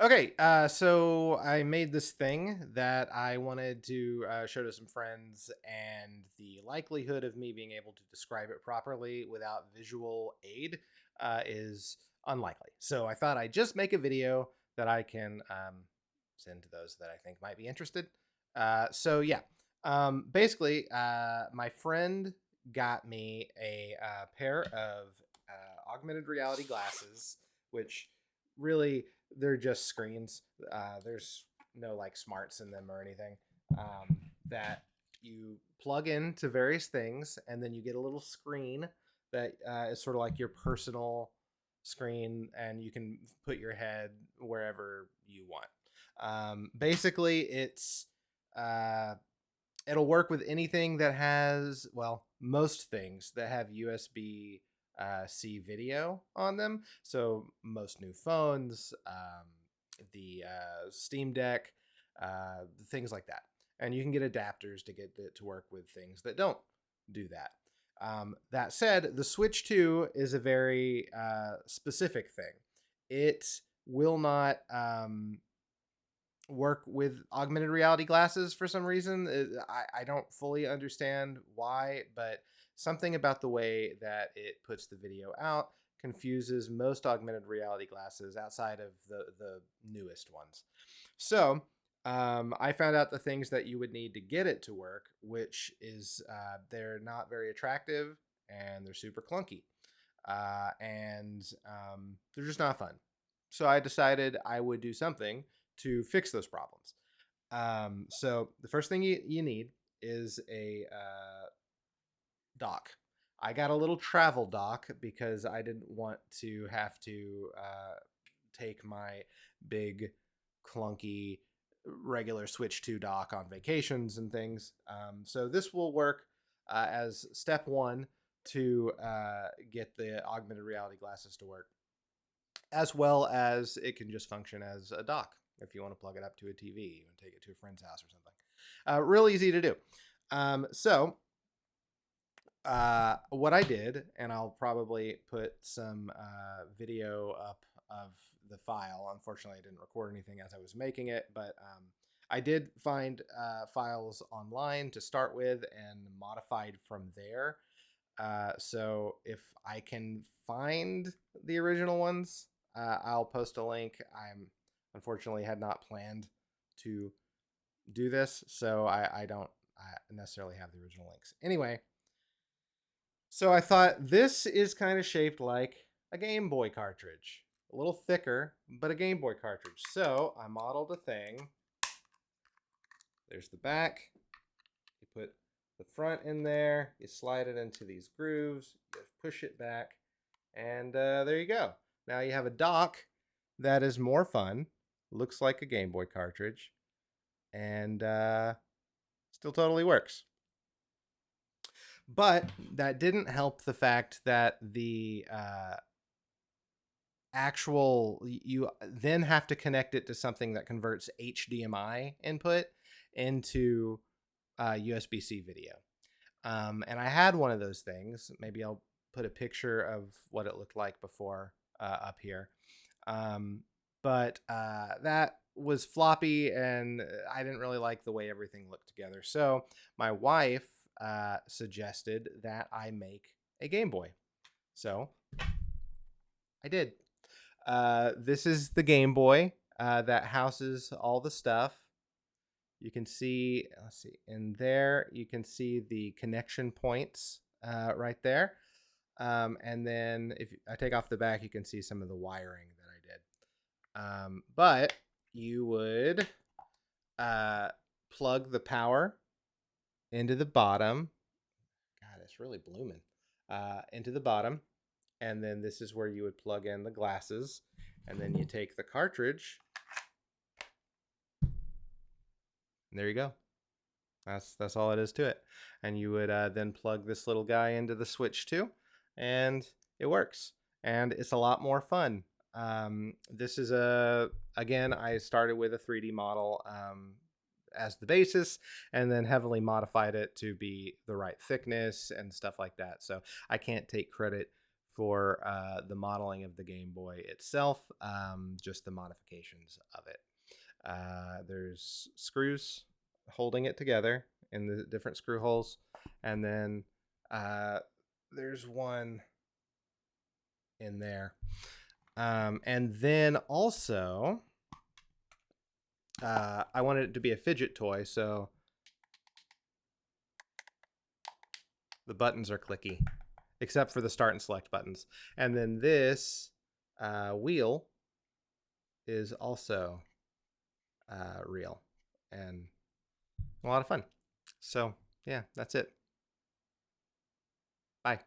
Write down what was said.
Okay, so I made this thing that I wanted to show to some friends, and the likelihood of me being able to describe it properly without visual aid is unlikely. So I thought I'd just make a video that I can send to those that I think might be interested. So yeah, basically, my friend got me a pair of augmented reality glasses, which really they're just screens. There's no like smarts in them or anything. That you plug into various things, and then you get a little screen that is sort of like your personal screen, and you can put your head wherever you want. Basically, uh, it'll work with anything that has, well, most things that have USB C video on them. So most new phones, the Steam Deck, things like that. And you can get adapters to get it to work with things that don't do that. That said, the Switch 2 is a very specific thing. It will not work with augmented reality glasses for some reason. I don't fully understand why, but something about the way that it puts the video out confuses most augmented reality glasses outside of the newest ones. So I found out the things that you would need to get it to work, which is they're not very attractive and they're super clunky. And they're just not fun. So I decided I would do something to fix those problems. So the first thing you need is a dock. I got a little travel dock because I didn't want to have to take my big, clunky, regular Switch 2 dock on vacations and things. So this will work as step one to get the augmented reality glasses to work, as well as it can just function as a dock if you want to plug it up to a TV and take it to a friend's house or something. Real easy to do. What I did, and I'll probably put some video up of the file. Unfortunately, I didn't record anything as I was making it, but I did find files online to start with and modified from there. So if I can find the original ones, I'll post a link. I'm unfortunately had not planned to do this, so I don't necessarily have the original links. Anyway, so I thought this is kind of shaped like a Game Boy cartridge, a little thicker, but a Game Boy cartridge. So I modeled a thing. There's the back. You put the front in there. You slide it into these grooves. You push it back, and there you go. Now you have a dock that is more fun. Looks like a Game Boy cartridge, and still totally works. But that didn't help the fact that the actual you then have to connect it to something that converts HDMI input into USB-C video. And I had one of those things. Maybe I'll put a picture of what it looked like before up here. Um, but that was floppy, and I didn't really like the way everything looked together. So my wife suggested that I make a Game Boy. So I did. This is the Game Boy that houses all the stuff. You can see, let's see, in there, you can see the connection points right there. And then if I take off the back, you can see some of the wiring that I did. But you would plug the power into the bottom. God, it's really blooming. Into the bottom. And then this is where you would plug in the glasses. And then you take the cartridge. And there you go. That's all it is to it. And you would then plug this little guy into the Switch 2, and it works. And it's a lot more fun. This is again, I started with a 3D model as the basis, and then heavily modified it to be the right thickness and stuff like that. So I can't take credit for the modeling of the Game Boy itself, just the modifications of it. There's screws holding it together in the different screw holes, and then there's one in there. And then also, I wanted it to be a fidget toy, so the buttons are clicky, except for the start and select buttons. And then this wheel is also real and a lot of fun. So yeah, that's it. Bye.